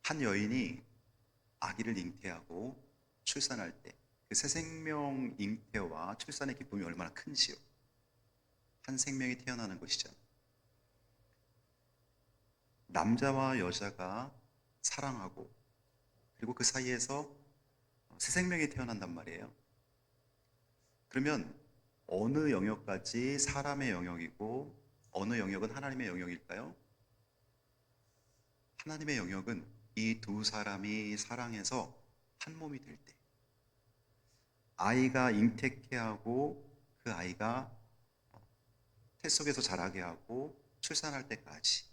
한 여인이 아기를 잉태하고 출산할 때 그 새 생명 잉태와 출산의 기쁨이 얼마나 큰지요. 한 생명이 태어나는 것이죠. 남자와 여자가 사랑하고 그리고 그 사이에서 새 생명이 태어난단 말이에요. 그러면 어느 영역까지 사람의 영역이고 어느 영역은 하나님의 영역일까요? 하나님의 영역은 이 두 사람이 사랑해서 한 몸이 될 때, 아이가 잉태케 하고 그 아이가 태 속에서 자라게 하고 출산할 때까지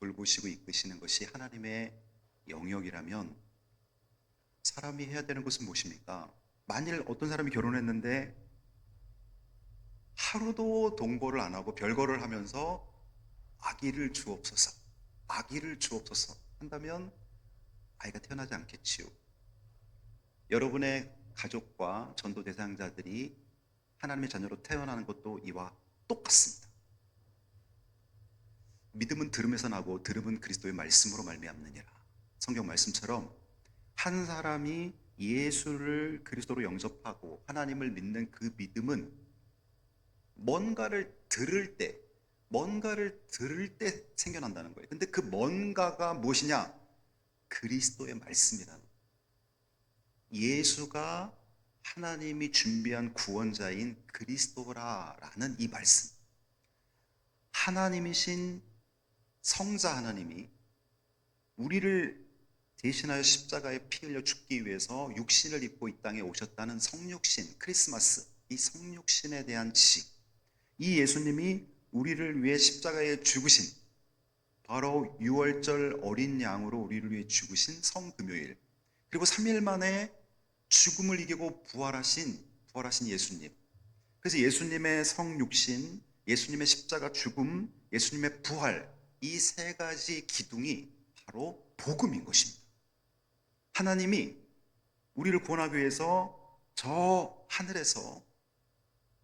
돌보시고 이끄시는 것이 하나님의 영역이라면, 사람이 해야 되는 것은 무엇입니까? 만일 어떤 사람이 결혼했는데 하루도 동거를 안 하고 별거를 하면서 아기를 주옵소서, 아기를 주옵소서 한다면 아이가 태어나지 않겠지요. 여러분의 가족과 전도 대상자들이 하나님의 자녀로 태어나는 것도 이와 똑같습니다. 믿음은 들음에서 나고 들음은 그리스도의 말씀으로 말미암느니라. 성경 말씀처럼 한 사람이 예수를 그리스도로 영접하고 하나님을 믿는 그 믿음은 뭔가를 들을 때 생겨난다는 거예요. 근데 그 뭔가가 무엇이냐? 그리스도의 말씀이라는 거예요. 예수가 하나님이 준비한 구원자인 그리스도라라는 이 말씀. 하나님이신 성자 하나님이 우리를 대신하여 십자가에 피 흘려 죽기 위해서 육신을 입고 이 땅에 오셨다는 성육신, 크리스마스, 이 성육신에 대한 지식, 이 예수님이 우리를 위해 십자가에 죽으신, 바로 유월절 어린 양으로 우리를 위해 죽으신 성금요일, 그리고 3일 만에 죽음을 이기고 부활하신 예수님. 그래서 예수님의 성육신, 예수님의 십자가 죽음, 예수님의 부활, 이 세 가지 기둥이 바로 복음인 것입니다. 하나님이 우리를 구원하기 위해서 저 하늘에서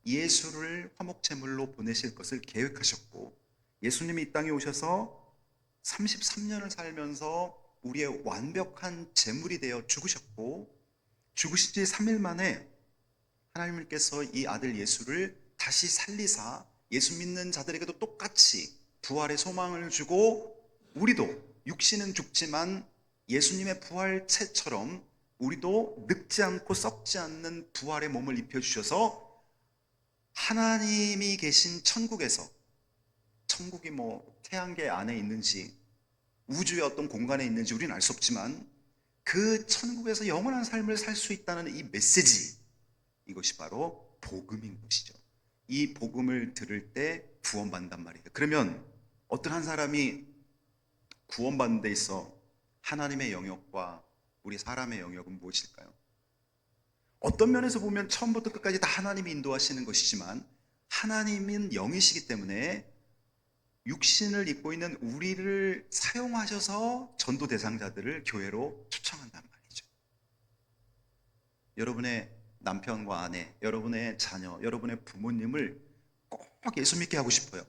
예수를 화목제물로 보내실 것을 계획하셨고, 예수님이 이 땅에 오셔서 33년을 살면서 우리의 완벽한 제물이 되어 죽으셨고, 죽으신 지 3일 만에 하나님께서 이 아들 예수를 다시 살리사 예수 믿는 자들에게도 똑같이 부활의 소망을 주고, 우리도 육신은 죽지만 예수님의 부활체처럼 우리도 늙지 않고 썩지 않는 부활의 몸을 입혀주셔서 하나님이 계신 천국에서, 천국이 뭐 태양계 안에 있는지 우주의 어떤 공간에 있는지 우리는 알 수 없지만 그 천국에서 영원한 삶을 살 수 있다는 이 메시지, 이것이 바로 복음인 것이죠. 이 복음을 들을 때 구원받는단 말이에요. 그러면 어떤 한 사람이 구원받는 데 있어 하나님의 영역과 우리 사람의 영역은 무엇일까요? 어떤 면에서 보면 처음부터 끝까지 다 하나님이 인도하시는 것이지만, 하나님은 영이시기 때문에 육신을 입고 있는 우리를 사용하셔서 전도 대상자들을 교회로 초청한단 말이죠. 여러분의 남편과 아내, 여러분의 자녀, 여러분의 부모님을 꼭 예수 믿게 하고 싶어요.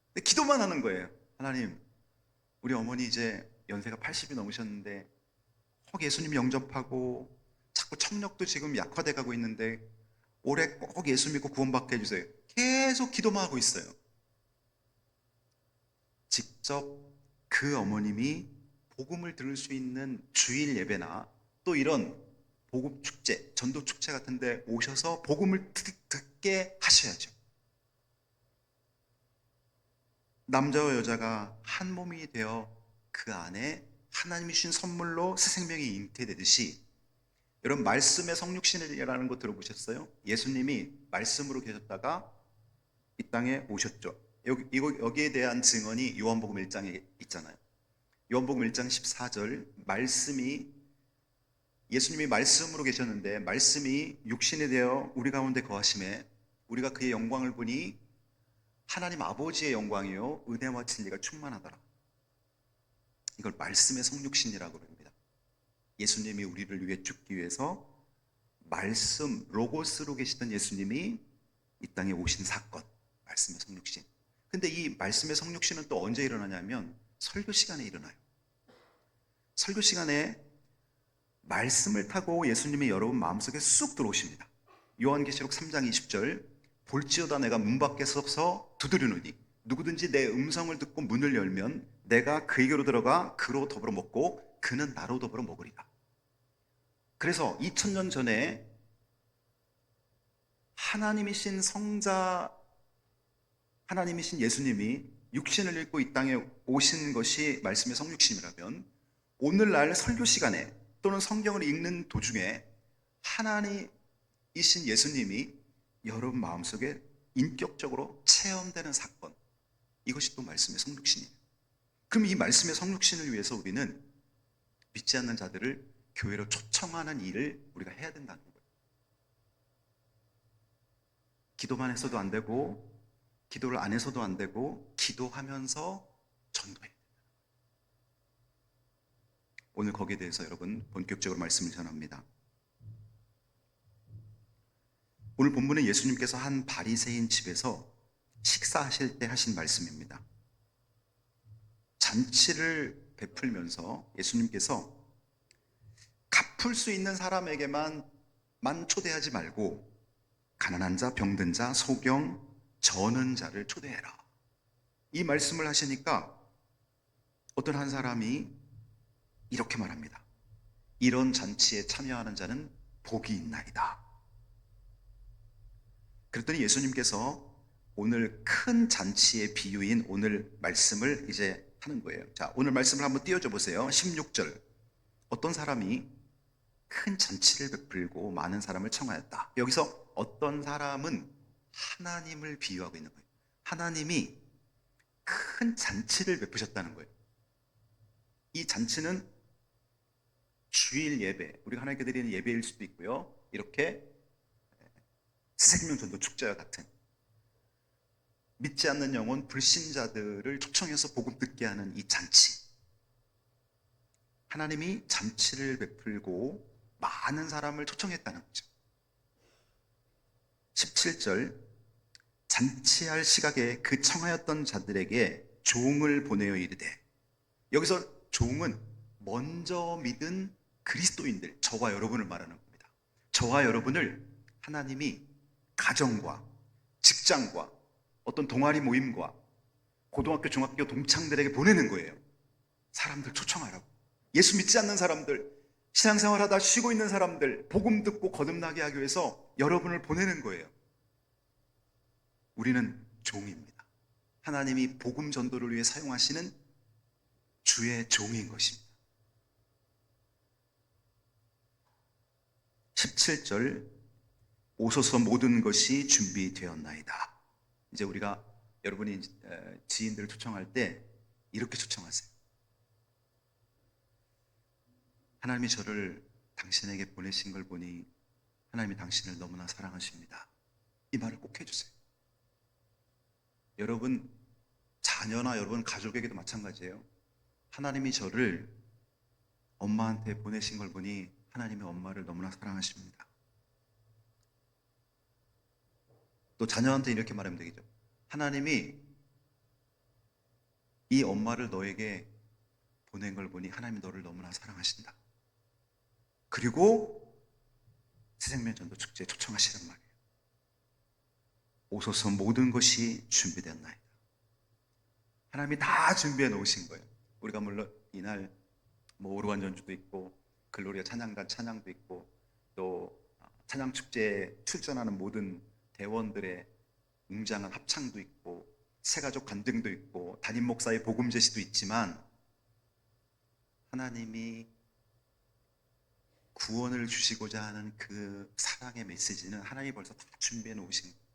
근데 기도만 하는 거예요. 하나님, 우리 어머니 이제 연세가 80이 넘으셨는데 꼭 예수님 영접하고 자꾸 청력도 지금 약화돼 가고 있는데 올해 꼭 예수 믿고 구원받게 해주세요. 계속 기도만 하고 있어요. 직접 그 어머님이 복음을 들을 수 있는 주일 예배나 또 이런 복음 축제, 전도 축제 같은 데 오셔서 복음을 듣게 하셔야죠. 남자와 여자가 한 몸이 되어 그 안에 하나님이 주신 선물로 새 생명이 잉태되듯이, 여러분 말씀의 성육신이라는 거 들어보셨어요? 예수님이 말씀으로 계셨다가 이 땅에 오셨죠. 여기에 대한 증언이 요한복음 1장에 있잖아요. 요한복음 1장 14절, 예수님이 말씀으로 계셨는데 말씀이 육신이 되어 우리 가운데 거하심에 우리가 그의 영광을 보니 하나님 아버지의 영광이요 은혜와 진리가 충만하더라. 이걸 말씀의 성육신이라고 합니다. 예수님이 우리를 위해 죽기 위해서 말씀, 로고스로 계시던 예수님이 이 땅에 오신 사건, 말씀의 성육신. 근데 이 말씀의 성육신은 또 언제 일어나냐면 설교 시간에 일어나요. 설교 시간에 말씀을 타고 예수님이 여러분 마음속에 쑥 들어오십니다. 요한계시록 3장 20절, 볼지어다 내가 문 밖에 서서 두드리노니 누구든지 내 음성을 듣고 문을 열면 내가 그에게로 들어가 그로 더불어 먹고 그는 나로 더불어 먹으리라. 그래서 2000년 전에 하나님이신 성자, 하나님이신 예수님이 육신을 입고 이 땅에 오신 것이 말씀의 성육신이라면, 오늘날 설교 시간에 또는 성경을 읽는 도중에 하나님이신 예수님이 여러분 마음속에 인격적으로 체험되는 사건, 이것이 또 말씀의 성육신이에요. 그럼 이 말씀의 성육신을 위해서 우리는 믿지 않는 자들을 교회로 초청하는 일을 우리가 해야 된다는 거예요. 기도만 해서도 안 되고, 기도를 안 해서도 안 되고, 기도하면서 전도해야 된다. 오늘 거기에 대해서 여러분 본격적으로 말씀을 전합니다. 오늘 본문은 예수님께서 한 바리새인 집에서 식사하실 때 하신 말씀입니다. 잔치를 베풀면서 예수님께서 갚을 수 있는 사람에게만 초대하지 말고 가난한 자, 병든 자, 소경, 저는 자를 초대해라. 이 말씀을 하시니까 어떤 한 사람이 이렇게 말합니다. 이런 잔치에 참여하는 자는 복이 있나이다. 그랬더니 예수님께서 오늘 큰 잔치의 비유인 오늘 말씀을 이제 하는 거예요. 자, 오늘 말씀을 한번 띄워줘 보세요. 16절. 어떤 사람이 큰 잔치를 베풀고 많은 사람을 청하였다. 여기서 어떤 사람은 하나님을 비유하고 있는 거예요. 하나님이 큰 잔치를 베푸셨다는 거예요. 이 잔치는 주일 예배, 우리가 하나님께 드리는 예배일 수도 있고요. 이렇게 새생명 전도 축제와 같은, 믿지 않는 영혼 불신자들을 초청해서 복음 듣게 하는 이 잔치, 하나님이 잔치를 베풀고 많은 사람을 초청했다는 거죠. 17절, 잔치할 시각에 그 청하였던 자들에게 종을 보내어 이르되, 여기서 종은 먼저 믿은 그리스도인들, 저와 여러분을 말하는 겁니다. 저와 여러분을 하나님이 가정과 직장과 어떤 동아리 모임과 고등학교, 중학교 동창들에게 보내는 거예요. 사람들 초청하라고. 예수 믿지 않는 사람들, 신앙생활 하다 쉬고 있는 사람들, 복음 듣고 거듭나게 하기 위해서 여러분을 보내는 거예요. 우리는 종입니다. 하나님이 복음 전도를 위해 사용하시는 주의 종인 것입니다. 17절, 오소서 모든 것이 준비되었나이다. 이제 우리가 여러분이 지인들을 초청할 때 이렇게 초청하세요. 하나님이 저를 당신에게 보내신 걸 보니 하나님이 당신을 너무나 사랑하십니다. 이 말을 꼭 해주세요. 여러분 자녀나 여러분 가족에게도 마찬가지예요. 하나님이 저를 엄마한테 보내신 걸 보니 하나님이 엄마를 너무나 사랑하십니다. 또 자녀한테 이렇게 말하면 되겠죠. 하나님이 이 엄마를 너에게 보낸 걸 보니 하나님이 너를 너무나 사랑하신다. 그리고 새생명 전도 축제에 초청하시란 말이에요. 오소서 모든 것이 준비되었나이다. 하나님이 다 준비해 놓으신 거예요. 우리가 물론 이날 오르간 전주도 있고 글로리아 찬양단 찬양도 있고 또 찬양 축제에 출전하는 모든 대원들의 웅장한 합창도 있고 새가족 간증도 있고 담임 목사의 복음 제시도 있지만, 하나님이 구원을 주시고자 하는 그 사랑의 메시지는 하나님이 벌써 다 준비해 놓으신 거예요.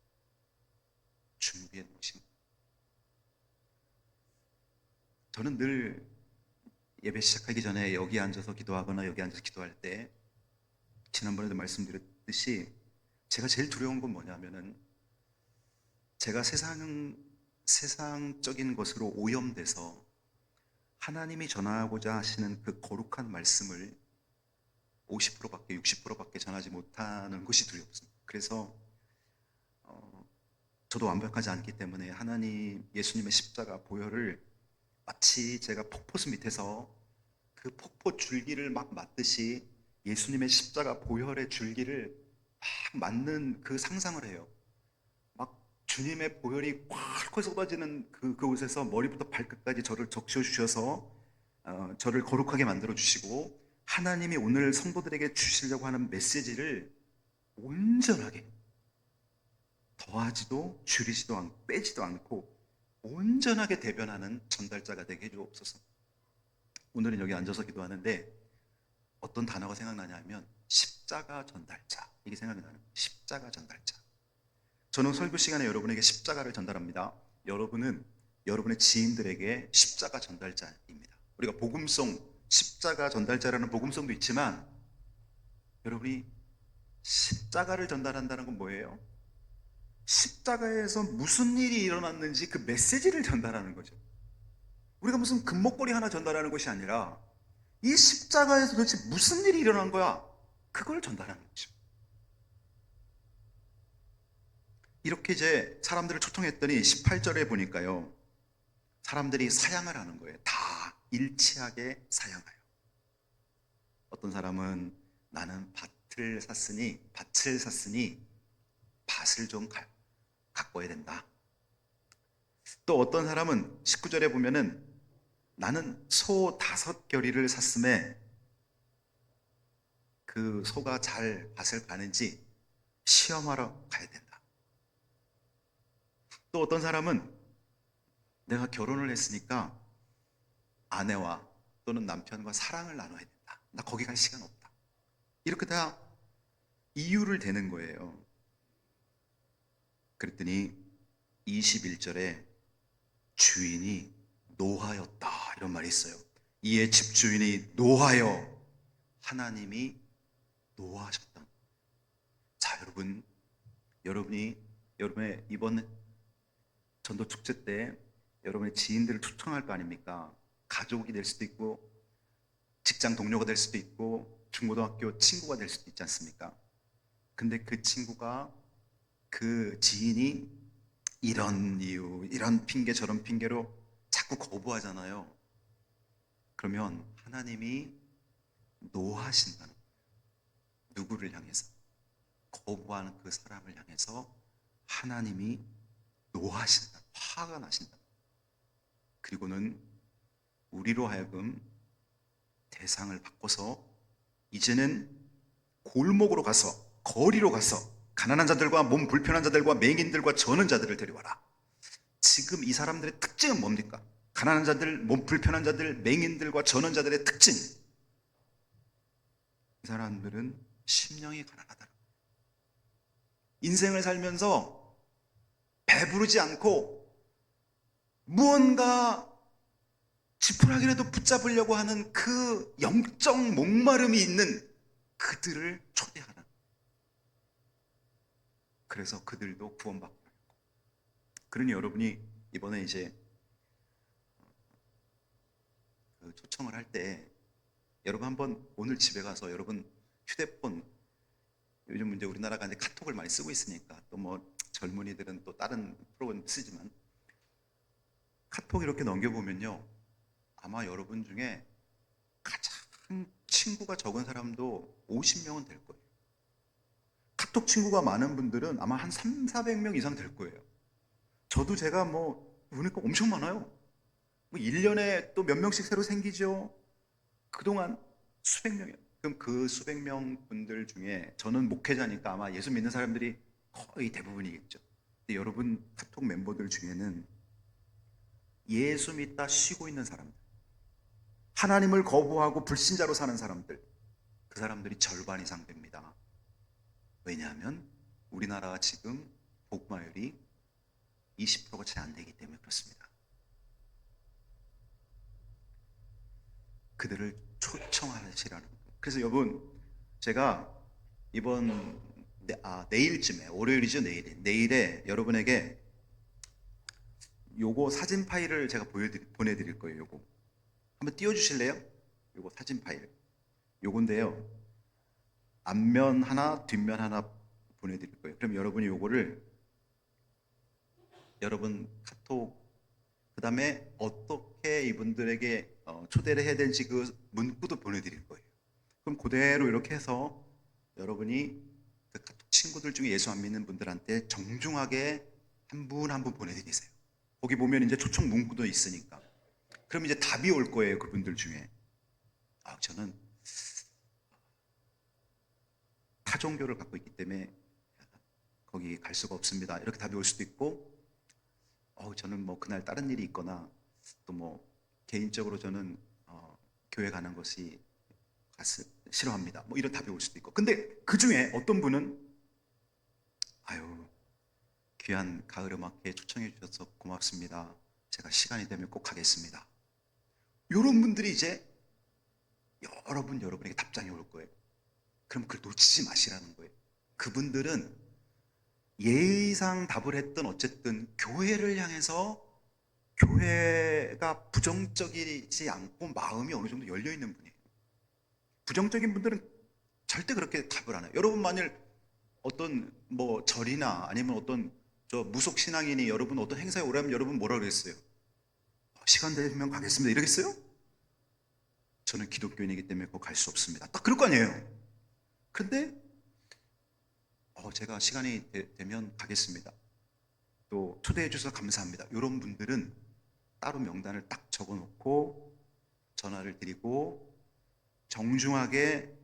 준비해 놓으신 거예요. 저는 늘 예배 시작하기 전에 여기 앉아서 기도하거나 여기 앉아서 기도할 때, 지난번에도 말씀드렸듯이 제가 제일 두려운 건 뭐냐면은 제가 세상적인 것으로 오염돼서 하나님이 전하고자 하시는 그 거룩한 말씀을 50%밖에 60%밖에 전하지 못하는 것이 두렵습니다. 그래서 저도 완벽하지 않기 때문에 하나님 예수님의 십자가 보혈을 마치 제가 폭포수 밑에서 그 그 폭포 줄기를 막 맞듯이 예수님의 십자가 보혈의 줄기를 막 맞는 그 상상을 해요. 막 주님의 보혈이 콸콸 쏟아지는 그곳에서 머리부터 발끝까지 저를 적셔주셔서 저를 거룩하게 만들어 주시고, 하나님이 오늘 성도들에게 주시려고 하는 메시지를 온전하게, 더하지도 줄이지도 않고 빼지도 않고 온전하게 대변하는 전달자가 되게 해주옵소서. 오늘은 여기 앉아서 기도하는데 어떤 단어가 생각나냐 하면 십자가 전달자, 이게 생각이 나는 거예요. 십자가 전달자. 저는 설교 시간에 여러분에게 십자가를 전달합니다. 여러분은 여러분의 지인들에게 십자가 전달자입니다. 우리가 복음송, 십자가 전달자라는 복음송도 있지만, 여러분이 십자가를 전달한다는 건 뭐예요? 십자가에서 무슨 일이 일어났는지 그 메시지를 전달하는 거죠. 우리가 무슨 금목걸이 하나 전달하는 것이 아니라 이 십자가에서 도대체 무슨 일이 일어난 거야? 그걸 전달하는 거죠. 이렇게 이제 사람들을 초청했더니 18절에 보니까요, 사람들이 사양을 하는 거예요. 다 일치하게 사양하여. 어떤 사람은 나는 밭을 샀으니 밭을 좀 가꿔야 된다. 또 어떤 사람은 19절에 보면은 나는 소 5겨리를 샀음에 그 소가 잘 밭을 가는지 시험하러 가야 된다. 또 어떤 사람은 내가 결혼을 했으니까 아내와 또는 남편과 사랑을 나눠야 된다. 나 거기 갈 시간 없다. 이렇게 다 이유를 대는 거예요. 그랬더니 21절에 주인이 노하였다, 이런 말이 있어요. 이에 집주인이 노하여 하나님이 노하셨다. 자, 여러분이 여러분의 이번 전도 축제 때 여러분의 지인들을 초청할 거 아닙니까? 가족이 될 수도 있고 직장 동료가 될 수도 있고 중고등학교 친구가 될 수도 있지 않습니까? 근데 그 친구가, 그 지인이 이런 이유, 이런 핑계 저런 핑계로 자꾸 거부하잖아요. 그러면 하나님이 노하신다는 거예요. 누구를 향해서? 거부하는 그 사람을 향해서 하나님이 노하신다, 화가 나신다. 그리고는 우리로 하여금 대상을 바꿔서 이제는 골목으로 가서, 거리로 가서 가난한 자들과 몸 불편한 자들과 맹인들과 저는 자들을 데려와라. 지금 이 사람들의 특징은 뭡니까? 가난한 자들, 몸 불편한 자들, 맹인들과 저는 자들의 특징, 이 사람들은 심령이 가난하다. 인생을 살면서 배부르지 않고 무언가 지푸라기라도 붙잡으려고 하는 그 영적 목마름이 있는 그들을 초대하는, 그래서 그들도 구원받고. 그러니 여러분이 이번에 이제 그 초청을 할 때 여러분 한번 오늘 집에 가서 여러분 휴대폰, 요즘 이제 우리나라가 이제 카톡을 많이 쓰고 있으니까, 또 뭐 젊은이들은 또 다른 프로그램 쓰지만 카톡 이렇게 넘겨보면요, 아마 여러분 중에 가장 친구가 적은 사람도 50명은 될 거예요. 카톡 친구가 많은 분들은 아마 한 3, 400명 이상 될 거예요. 저도 제가 보니까 엄청 많아요. 1년에 또 몇 명씩 새로 생기죠. 그동안 수백 명이요. 그럼 그 수백 명 분들 중에 저는 목회자니까 아마 예수 믿는 사람들이 거의 대부분이겠죠. 근데 여러분 카톡 멤버들 중에는 예수 믿다 쉬고 있는 사람들, 하나님을 거부하고 불신자로 사는 사람들, 그 사람들이 절반 이상 됩니다. 왜냐하면 우리나라가 지금 복마율이 20%가 채 안 되기 때문에 그렇습니다. 그들을 초청하시라는 거예요. 그래서 여러분, 제가 이번 내일쯤에, 월요일이죠, 내일에 여러분에게 요거 사진 파일을 제가 보내드릴 거예요. 요거 한번 띄워주실래요? 요거 사진 파일, 요건데요, 앞면 하나 뒷면 하나 보내드릴 거예요. 그럼 여러분이 요거를 여러분 카톡, 그 다음에 어떻게 이분들에게 초대를 해야 될지 그 문구도 보내드릴 거예요. 그럼 그대로 이렇게 해서 여러분이 그 카톡 친구들 중에 예수 안 믿는 분들한테 정중하게 한 분 한 분 보내드리세요. 거기 보면 이제 초청 문구도 있으니까. 그럼 이제 답이 올 거예요. 그분들 중에. 저는 타 종교를 갖고 있기 때문에 거기 갈 수가 없습니다. 이렇게 답이 올 수도 있고, 저는 뭐 그날 다른 일이 있거나 또 뭐 개인적으로 저는 교회 가는 것이 싫어합니다. 뭐 이런 답이 올 수도 있고. 근데 그 중에 어떤 분은 아유 귀한 가을 음악회 초청해 주셔서 고맙습니다. 제가 시간이 되면 꼭 가겠습니다. 이런 분들이 이제 여러분에게 답장이 올 거예요. 그럼 그걸 놓치지 마시라는 거예요. 그분들은 예의상 답을 했던 어쨌든 교회를 향해서 교회가 부정적이지 않고 마음이 어느 정도 열려 있는 분이에요. 부정적인 분들은 절대 그렇게 답을 안 해요. 여러분 만일 어떤 뭐 절이나 아니면 어떤 저 무속 신앙인이 여러분 어떤 행사에 오라면 여러분 뭐라 그랬어요? 시간 되면 가겠습니다. 이러겠어요? 저는 기독교인이기 때문에 그거 갈 수 없습니다. 딱 그럴 거 아니에요. 근데 제가 시간이 되면 가겠습니다. 또 초대해 주셔서 감사합니다. 이런 분들은 따로 명단을 딱 적어놓고 전화를 드리고 정중하게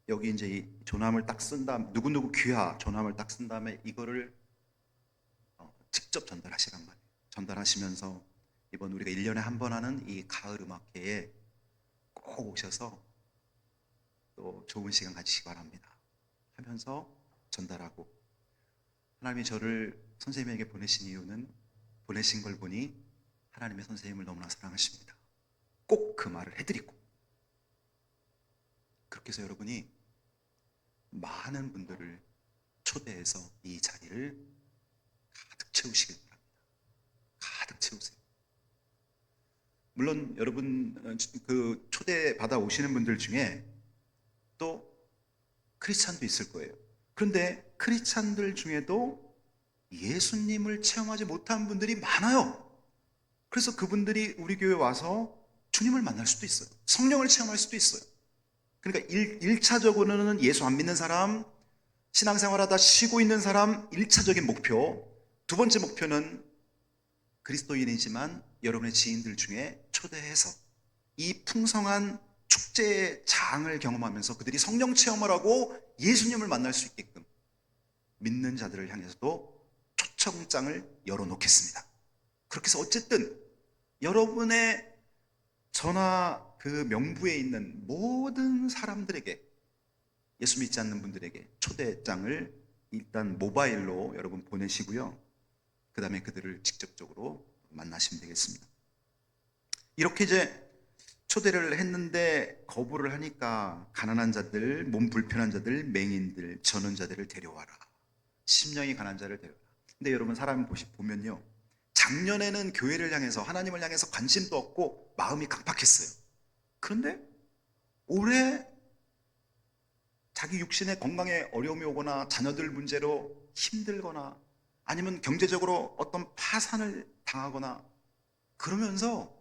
여기 이제 이 조남을 딱 쓴 다음 누구누구 귀하 조남을 딱 쓴 다음에 이거를 직접 전달하시란 말이에요. 전달하시면서 이번 우리가 1년에 한 번 하는 이 가을 음악회에 꼭 오셔서 또 좋은 시간 가지시기 바랍니다 하면서 전달하고, 하나님이 저를 선생님에게 보내신 이유는 보내신 걸 보니 하나님의 선생님을 너무나 사랑하십니다. 꼭 그 말을 해드리고, 그렇게 해서 여러분이 많은 분들을 초대해서 이 자리를 가득 채우시길 바랍니다. 가득 채우세요. 물론 여러분 그 초대 받아 오시는 분들 중에 또 크리스찬도 있을 거예요. 그런데 크리스찬들 중에도 예수님을 체험하지 못한 분들이 많아요. 그래서 그분들이 우리 교회 와서 주님을 만날 수도 있어요. 성령을 체험할 수도 있어요. 그러니까 1차적으로는 예수 안 믿는 사람, 신앙생활하다 쉬고 있는 사람 1차적인 목표. 두 번째 목표는 그리스도인이지만 여러분의 지인들 중에 초대해서 이 풍성한 축제의 장을 경험하면서 그들이 성령 체험을 하고 예수님을 만날 수 있게끔 믿는 자들을 향해서도 초청장을 열어놓겠습니다. 그렇게 해서 어쨌든 여러분의 전화 그 명부에 있는 모든 사람들에게, 예수 믿지 않는 분들에게 초대장을 일단 모바일로 여러분 보내시고요. 그 다음에 그들을 직접적으로 만나시면 되겠습니다. 이렇게 이제 초대를 했는데 거부를 하니까 가난한 자들, 몸 불편한 자들, 맹인들, 전원자들을 데려와라. 심령이 가난한 자를 데려와라. 근데 여러분 사람 보면요, 작년에는 교회를 향해서 하나님을 향해서 관심도 없고 마음이 강팍했어요. 그런데 올해 자기 육신의 건강에 어려움이 오거나 자녀들 문제로 힘들거나 아니면 경제적으로 어떤 파산을 당하거나 그러면서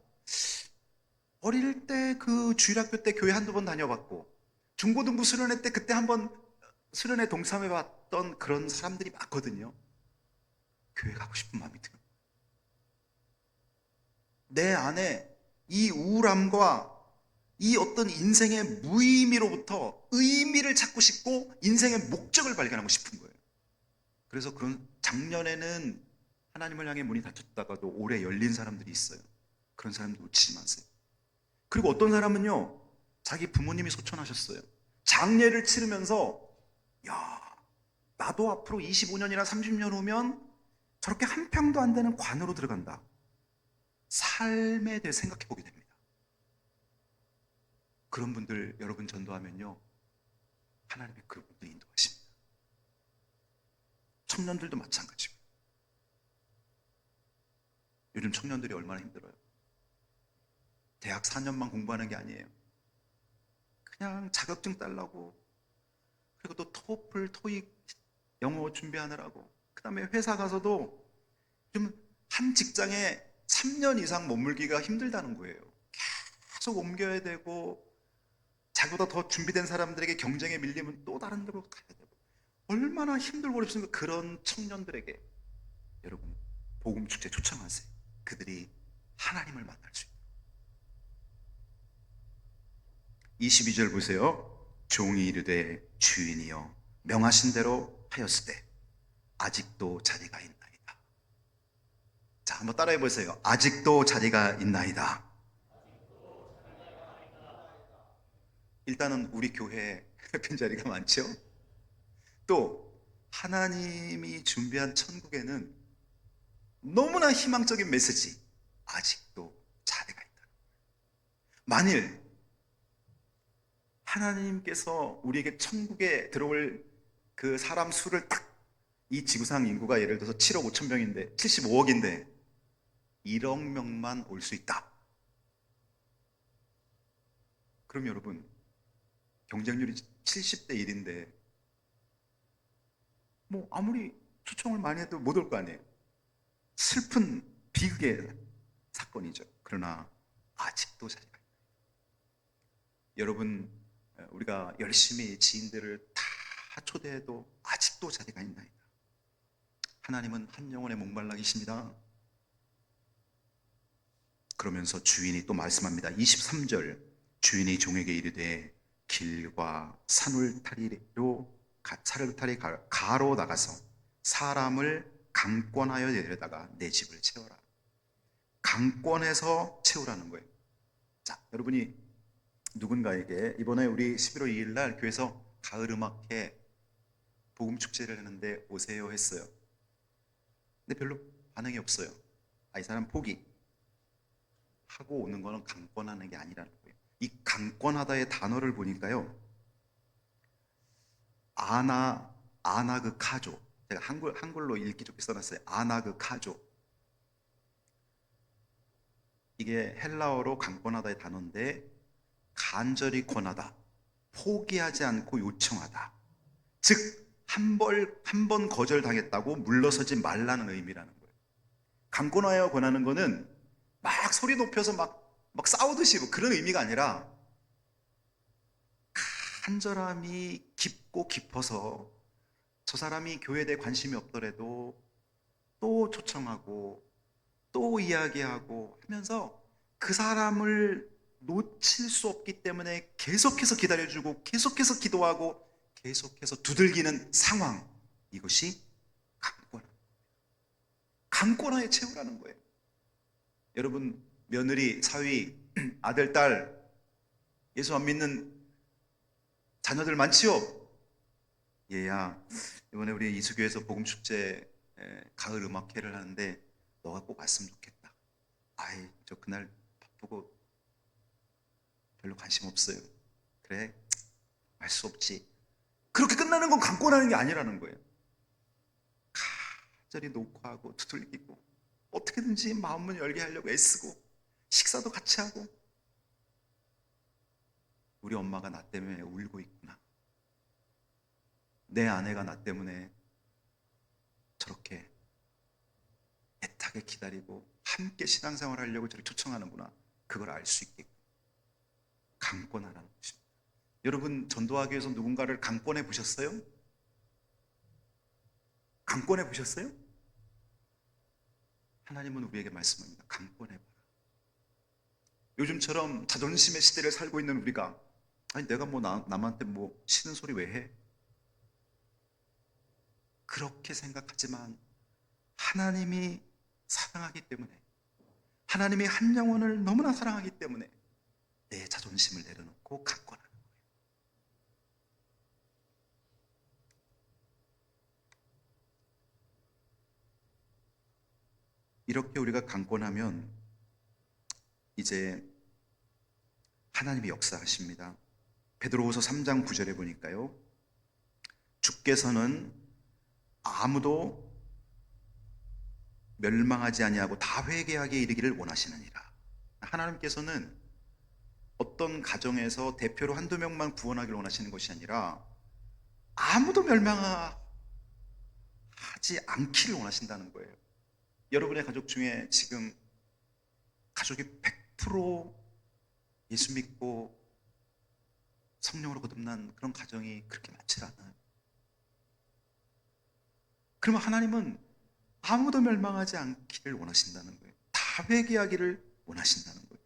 어릴 때 그 주일학교 때 교회 한두 번 다녀봤고 중고등부 수련회 때 그때 한번 수련회 동참해 봤던 그런 사람들이 많거든요. 교회 가고 싶은 마음이 들어요. 내 안에 이 우울함과 이 어떤 인생의 무의미로부터 의미를 찾고 싶고 인생의 목적을 발견하고 싶은 거예요. 그래서 그런 작년에는 하나님을 향해 문이 닫혔다가도 올해 열린 사람들이 있어요. 그런 사람들 놓치지 마세요. 그리고 어떤 사람은요, 자기 부모님이 소천하셨어요. 장례를 치르면서 야, 나도 앞으로 25년이나 30년 후면 저렇게 한 평도 안 되는 관으로 들어간다. 삶에 대해 생각해 보게 됩니다. 그런 분들 여러분 전도하면요, 하나님의 그런 분들 인도하십니다. 청년들도 마찬가지고요. 요즘 청년들이 얼마나 힘들어요. 대학 4년만 공부하는 게 아니에요. 그냥 자격증 따려고, 그리고 또 토플, 토익, 영어 준비하느라고, 그 다음에 회사 가서도 좀 한 직장에 3년 이상 머물기가 힘들다는 거예요. 계속 옮겨야 되고, 자기보다 더 준비된 사람들에게 경쟁에 밀리면 또 다른 데로 가야 되고, 얼마나 힘들고 어렵습니까? 그런 청년들에게 여러분 복음 축제 초청하세요. 그들이 하나님을 만날 수 있도록. 22절 보세요. 종이 이르되 주인이여 명하신 대로 하였을 때 아직도 자리가 있나이다. 자, 한번 따라해 보세요. 아직도 자리가 있나이다. 일단은 우리 교회에 빈자리가 많죠. 또 하나님이 준비한 천국에는 너무나 희망적인 메시지, 아직도 자리가 있다. 만일 하나님께서 우리에게 천국에 들어올 그 사람 수를 딱, 이 지구상 인구가 예를 들어서 7억 5천 명인데 75억인데 1억 명만 올 수 있다. 그럼 여러분 경쟁률이 70대 1인데 뭐 아무리 초청을 많이 해도 못 올 거 아니에요. 슬픈 비극의 사건이죠. 그러나 아직도 자리가 있다. 여러분, 우리가 열심히 지인들을 다 초대해도 아직도 자리가 있나이다. 하나님은 한 영혼에 목말라 계십니다. 그러면서 주인이 또 말씀합니다. 23절, 주인이 종에게 이르되 길과 산울타리로 가로 나가서 사람을 강권하여 데려다가 내 집을 채워라. 강권해서 채우라는 거예요. 자, 여러분이 누군가에게 이번에 우리 11월 2일 날 교회에서 가을 음악회 복음 축제를 하는데 오세요 했어요. 근데 별로 반응이 없어요. 이 사람 포기 하고 오는 거는 강권하는 게 아니라는 거예요. 이 강권하다의 단어를 보니까요, 아나그 카조. 제가 한글로 읽기 좋게 써놨어요. 아나그 카조. 이게 헬라어로 강권하다의 단어인데, 간절히 권하다, 포기하지 않고 요청하다. 즉, 한 번 거절당했다고 물러서지 말라는 의미라는 거예요. 강권하여 권하는 거는 막 소리 높여서 막 싸우듯이 뭐 그런 의미가 아니라, 간절함이 깊고 깊어서 저 사람이 교회에 대해 관심이 없더라도 또 초청하고 또 이야기하고 하면서 그 사람을 놓칠 수 없기 때문에 계속해서 기다려주고 계속해서 기도하고 계속해서 두들기는 상황, 이것이 강권하에 채우라는 거예요. 여러분, 며느리, 사위, 아들, 딸, 예수 안 믿는 자녀들 많지요? 얘야, 이번에 우리 이수교에서 복음축제 가을 음악회를 하는데 너가 꼭 왔으면 좋겠다. 아이, 저 그날 바쁘고 별로 관심 없어요. 그래, 알 수 없지. 그렇게 끝나는 건 강권하는 게 아니라는 거예요. 간절히 녹화하고 두들기고 어떻게든지 마음을 열게 하려고 애쓰고 식사도 같이 하고, 우리 엄마가 나 때문에 울고 있구나. 내 아내가 나 때문에 저렇게 애타게 기다리고 함께 신앙생활 하려고 저를 초청하는구나. 그걸 알 수 있게끔 강권하라는 것입니다. 여러분, 전도하기 위해서 누군가를 강권해 보셨어요? 강권해 보셨어요? 하나님은 우리에게 말씀합니다. 강권해봐라. 요즘처럼 자존심의 시대를 살고 있는 우리가, 아니 내가 뭐 남한테 뭐 싫은 소리 왜 해? 그렇게 생각하지만 하나님이 사랑하기 때문에, 하나님이 한 영혼을 너무나 사랑하기 때문에 내 자존심을 내려놓고 강권하는 거예요. 이렇게 우리가 강권하면 이제 하나님이 역사하십니다. 베드로후서 3장 9절에 보니까요, 주께서는 아무도 멸망하지 아니하고 다 회개하게 이르기를 원하시느니라. 하나님께서는 어떤 가정에서 대표로 한두 명만 구원하기를 원하시는 것이 아니라 아무도 멸망하지 않기를 원하신다는 거예요. 여러분의 가족 중에 지금 가족이 100% 예수 믿고 성령으로 거듭난 그런 가정이 그렇게 많지 않아요. 그러면 하나님은 아무도 멸망하지 않기를 원하신다는 거예요. 다 회개하기를 원하신다는 거예요.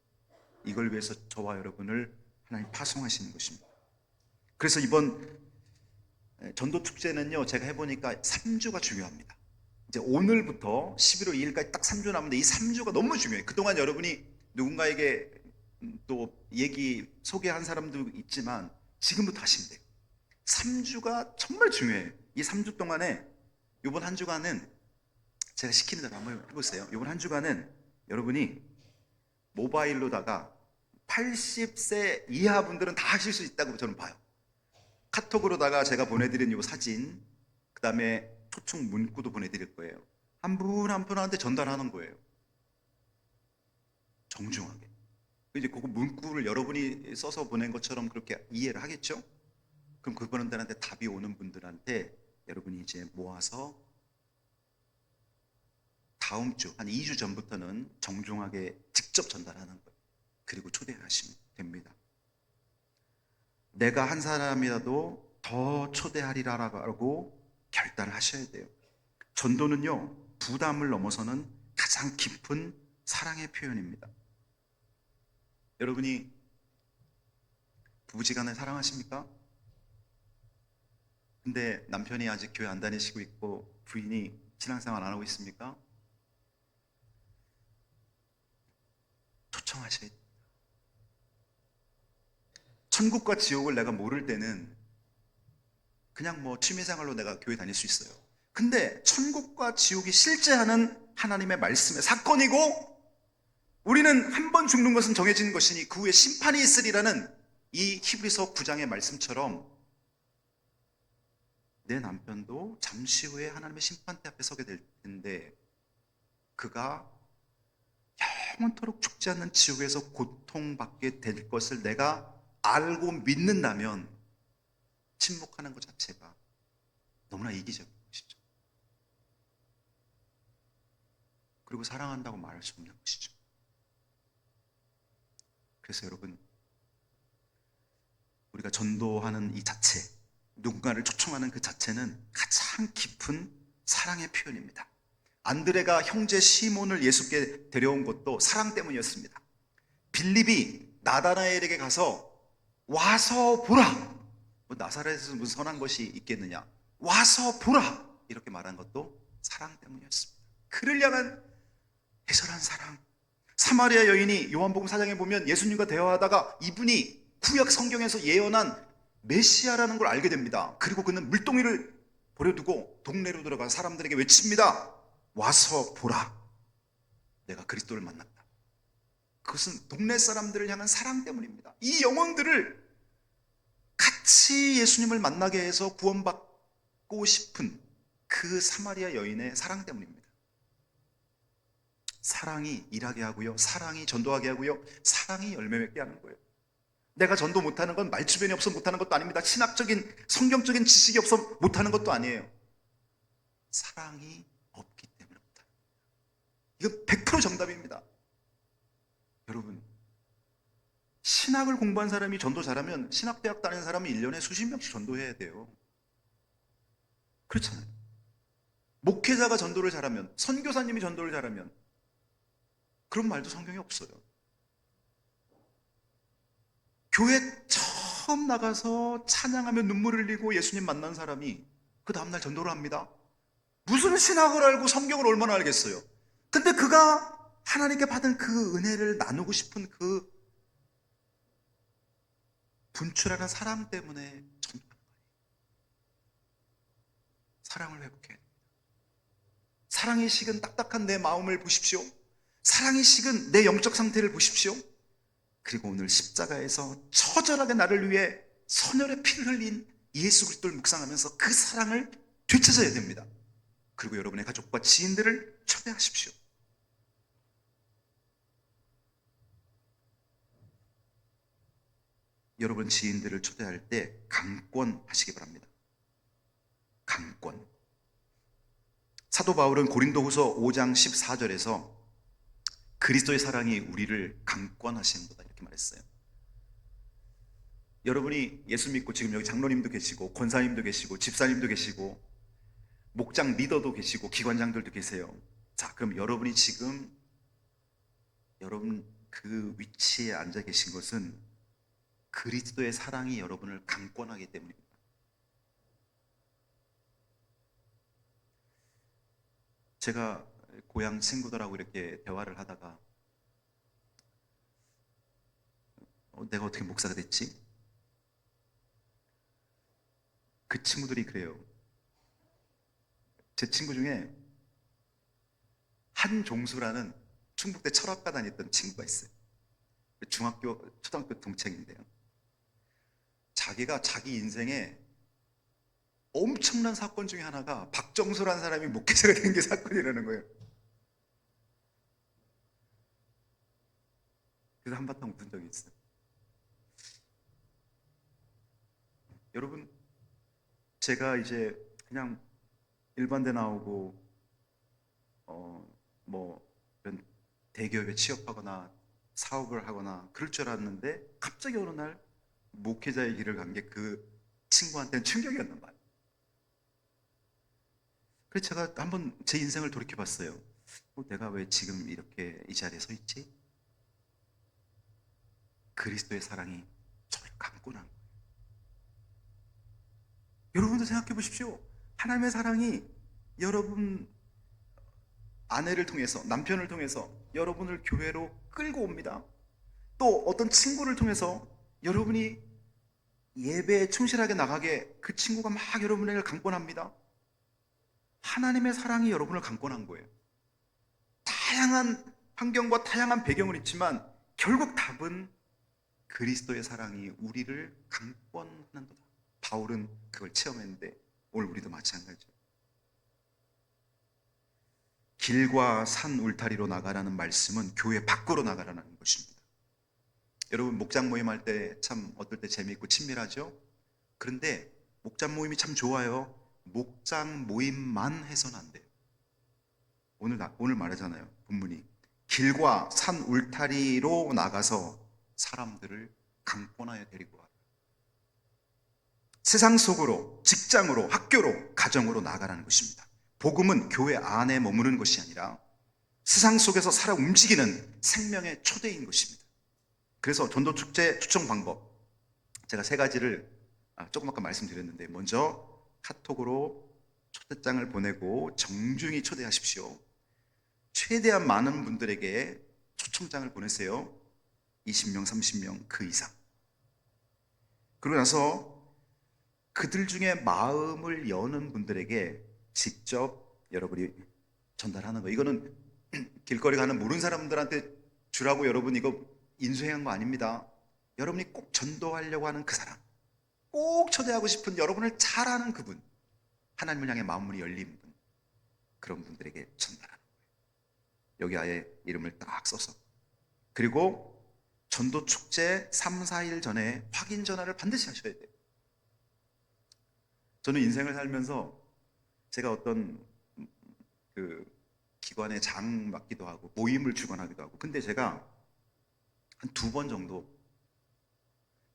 이걸 위해서 저와 여러분을 하나님 파송하시는 것입니다. 그래서 이번 전도 축제는요, 제가 해보니까 3주가 중요합니다. 이제 오늘부터 11월 2일까지 딱 3주 남았는데 이 3주가 너무 중요해요. 그동안 여러분이 누군가에게 또 얘기 소개한 사람도 있지만 지금부터 하시면 돼요. 3주가 정말 중요해요. 이 3주 동안에 이번 한 주간은 제가 시키는 대로 한번 해보세요. 이번 한 주간은 여러분이 모바일로다가 80세 이하 분들은 다 하실 수 있다고 저는 봐요. 카톡으로다가 제가 보내드린 이 사진, 그 다음에 초청 문구도 보내드릴 거예요. 한 분 한 분한테 전달하는 거예요. 정중하게. 이제 그 문구를 여러분이 써서 보낸 것처럼 그렇게 이해를 하겠죠? 그럼 그분들한테 답이 오는 분들한테 여러분이 이제 모아서 다음 주, 한 2주 전부터는 정중하게 직접 전달하는 거예요. 그리고 초대하시면 됩니다. 내가 한 사람이라도 더 초대하리라고 결단을 하셔야 돼요. 전도는요, 부담을 넘어서는 가장 깊은 사랑의 표현입니다. 여러분이 부부지간에 사랑하십니까? 근데 남편이 아직 교회 안 다니시고 있고 부인이 신앙생활 안 하고 있습니까? 초청하셔야 돼요. 천국과 지옥을 내가 모를 때는 그냥 뭐 취미생활로 내가 교회 다닐 수 있어요. 근데 천국과 지옥이 실제하는 하나님의 말씀의 사건이고, 우리는 한 번 죽는 것은 정해진 것이니 그 후에 심판이 있으리라는 이 히브리서 9장의 말씀처럼 내 남편도 잠시 후에 하나님의 심판대 앞에 서게 될 텐데 그가 영원토록 죽지 않는 지옥에서 고통받게 될 것을 내가 알고 믿는다면 침묵하는 것 자체가 너무나 이기적인 것이죠. 그리고 사랑한다고 말할 수 없는 것이죠. 그래서 여러분, 우리가 전도하는 이 자체, 누군가를 초청하는 그 자체는 가장 깊은 사랑의 표현입니다. 안드레가 형제 시몬을 예수께 데려온 것도 사랑 때문이었습니다. 빌립이 나다나엘에게 가서 와서 보라, 뭐 나사렛에서 무슨 선한 것이 있겠느냐, 와서 보라 이렇게 말한 것도 사랑 때문이었습니다. 그를 향한 애절한 사랑. 사마리아 여인이 요한복음 4장에 보면 예수님과 대화하다가 이분이 구약 성경에서 예언한 메시아라는 걸 알게 됩니다. 그리고 그는 물동이를 버려두고 동네로 들어가 사람들에게 외칩니다. 와서 보라, 내가 그리스도를 만났다. 그것은 동네 사람들을 향한 사랑 때문입니다. 이 영혼들을 같이 예수님을 만나게 해서 구원받고 싶은 그 사마리아 여인의 사랑 때문입니다. 사랑이 일하게 하고요, 사랑이 전도하게 하고요, 사랑이 열매 맺게 하는 거예요. 내가 전도 못하는 건 말주변이 없어 못하는 것도 아닙니다. 신학적인 성경적인 지식이 없어 못하는 것도 아니에요. 사랑이 없기 때문에 못하는 거예요. 이건 100% 정답입니다. 여러분, 신학을 공부한 사람이 전도 잘하면 신학대학 다니는 사람이 1년에 수십 명씩 전도해야 돼요. 그렇잖아요. 목회자가 전도를 잘하면, 선교사님이 전도를 잘하면, 그런 말도 성경에 없어요. 교회 처음 나가서 찬양하며 눈물을 흘리고 예수님 만난 사람이 그 다음날 전도를 합니다. 무슨 신학을 알고 성경을 얼마나 알겠어요. 근데 그가 하나님께 받은 그 은혜를 나누고 싶은 그 분출하는 사랑 때문에 전도하는 거예요. 사랑을 회복해야 됩니다. 사랑이 식은 딱딱한 내 마음을 보십시오. 사랑이 식은 내 영적 상태를 보십시오. 그리고 오늘 십자가에서 처절하게 나를 위해 선혈의 피를 흘린 예수 그리스도를 묵상하면서 그 사랑을 되찾아야 됩니다. 그리고 여러분의 가족과 지인들을 초대하십시오. 여러분 지인들을 초대할 때 강권하시기 바랍니다. 강권. 사도 바울은 고린도후서 5장 14절에서 그리스도의 사랑이 우리를 강권하시는 거다 이렇게 말했어요. 여러분이 예수 믿고 지금 여기 장로님도 계시고 권사님도 계시고 집사님도 계시고 목장 리더도 계시고 기관장들도 계세요. 자, 그럼 여러분이 지금 여러분 그 위치에 앉아 계신 것은 그리스도의 사랑이 여러분을 강권하기 때문입니다. 제가 고향 친구들하고 이렇게 대화를 하다가 내가 어떻게 목사가 됐지? 그 친구들이 그래요. 제 친구 중에 한종수라는 충북대 철학과 다녔던 친구가 있어요. 중학교, 초등학교 동창인데요. 자기가 자기 인생에 엄청난 사건 중에 하나가 박정수라는 사람이 목회자가 된 게 사건이라는 거예요. 그래서 한바탕 웃은 적이 있어요. 여러분, 제가 이제 그냥 일반대 나오고 뭐 이런 대기업에 취업하거나 사업을 하거나 그럴 줄 알았는데 갑자기 어느 날 목회자의 길을 간 게 그 친구한테는 충격이었단 말이에요. 그래서 제가 한번 제 인생을 돌이켜 봤어요. 내가 왜 지금 이렇게 이 자리에 서 있지? 그리스도의 사랑이 저를 감고 난 거예요. 여러분도 생각해 보십시오. 하나님의 사랑이 여러분 아내를 통해서, 남편을 통해서 여러분을 교회로 끌고 옵니다. 또 어떤 친구를 통해서 여러분이 예배에 충실하게 나가게 그 친구가 막 여러분에게 강권합니다. 하나님의 사랑이 여러분을 강권한 거예요. 다양한 환경과 다양한 배경은 있지만 결국 답은 그리스도의 사랑이 우리를 강권하는 거다. 바울은 그걸 체험했는데 오늘 우리도 마찬가지죠. 길과 산 울타리로 나가라는 말씀은 교회 밖으로 나가라는 것입니다. 여러분 목장 모임 할 때 참 어떨 때 재미있고 친밀하죠? 그런데 목장 모임이 참 좋아요. 목장 모임만 해서는 안 돼요. 오늘 말하잖아요. 본문이 길과 산 울타리로 나가서 사람들을 강권하여 데리고 와라. 세상 속으로, 직장으로, 학교로, 가정으로 나가라는 것입니다. 복음은 교회 안에 머무르는 것이 아니라 세상 속에서 살아 움직이는 생명의 초대인 것입니다. 그래서 전도축제 초청 방법, 제가 세 가지를 조금 아까 말씀드렸는데, 먼저 카톡으로 초대장을 보내고 정중히 초대하십시오. 최대한 많은 분들에게 초청장을 보내세요. 20명, 30명 그 이상. 그러고 나서 그들 중에 마음을 여는 분들에게 직접 여러분이 전달하는 거예요. 이거는 길거리 가는 모르는 사람들한테 주라고 여러분 이거 인수행한 거 아닙니다. 여러분이 꼭 전도하려고 하는 그 사람, 꼭 초대하고 싶은 여러분을 잘 아는 그분, 하나님을 향해 마음문이 열린 분, 그런 분들에게 전달하는 거예요. 여기 아예 이름을 딱 써서. 그리고 전도 축제 3, 4일 전에 확인 전화를 반드시 하셔야 돼요. 저는 인생을 살면서 제가 어떤 그 기관의 장 맡기도 하고 모임을 주관하기도 하고, 근데 제가 한 2번 정도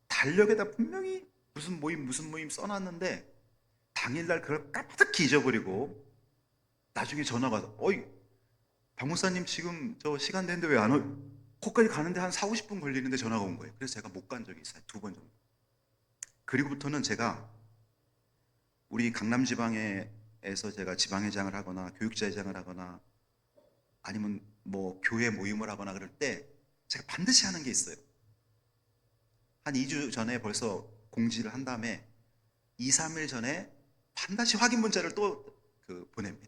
달력에다 분명히 무슨 모임 써놨는데 당일날 그걸 까마득히 잊어버리고 나중에 전화가 와서 어이 박 목사님 지금 저 시간 됐는데 왜 안 오? 거기까지 가는데 한 4, 50분 걸리는데 전화가 온 거예요. 그래서 제가 못 간 적이 있어요. 2번 정도. 그리고부터는 제가 우리 강남 지방에서 제가 지방회장을 하거나 교육자회장을 하거나 아니면 뭐 교회 모임을 하거나 그럴 때 제가 반드시 하는 게 있어요. 한 2주 전에 벌써 공지를 한 다음에 2, 3일 전에 반드시 확인 문자를 또 보냅니다.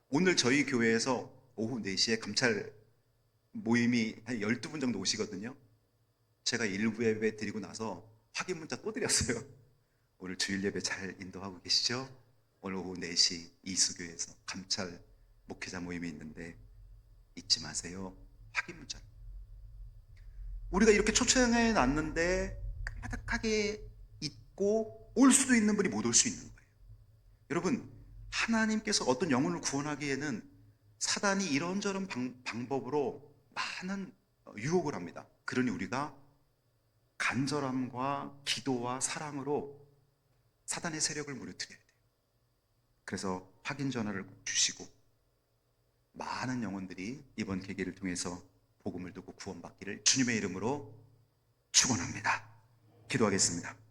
오늘 저희 교회에서 오후 4시에 감찰 모임이 한 12분 정도 오시거든요. 제가 일부 예배 드리고 나서 확인 문자 또 드렸어요. 오늘 주일 예배 잘 인도하고 계시죠? 오늘 오후 4시 이수교에서 감찰 목회자 모임이 있는데 잊지 마세요. 확인 문자. 우리가 이렇게 초청해 놨는데 까마득하게 잊고 올 수도 있는 분이 못 올 수 있는 거예요. 여러분, 하나님께서 어떤 영혼을 구원하기에는 사단이 이런저런 방법으로 많은 유혹을 합니다. 그러니 우리가 간절함과 기도와 사랑으로 사단의 세력을 무너뜨려야 돼요. 그래서 확인 전화를 꼭 주시고 많은 영혼들이 이번 계기를 통해서 복음을 듣고 구원받기를 주님의 이름으로 축원합니다. 기도하겠습니다.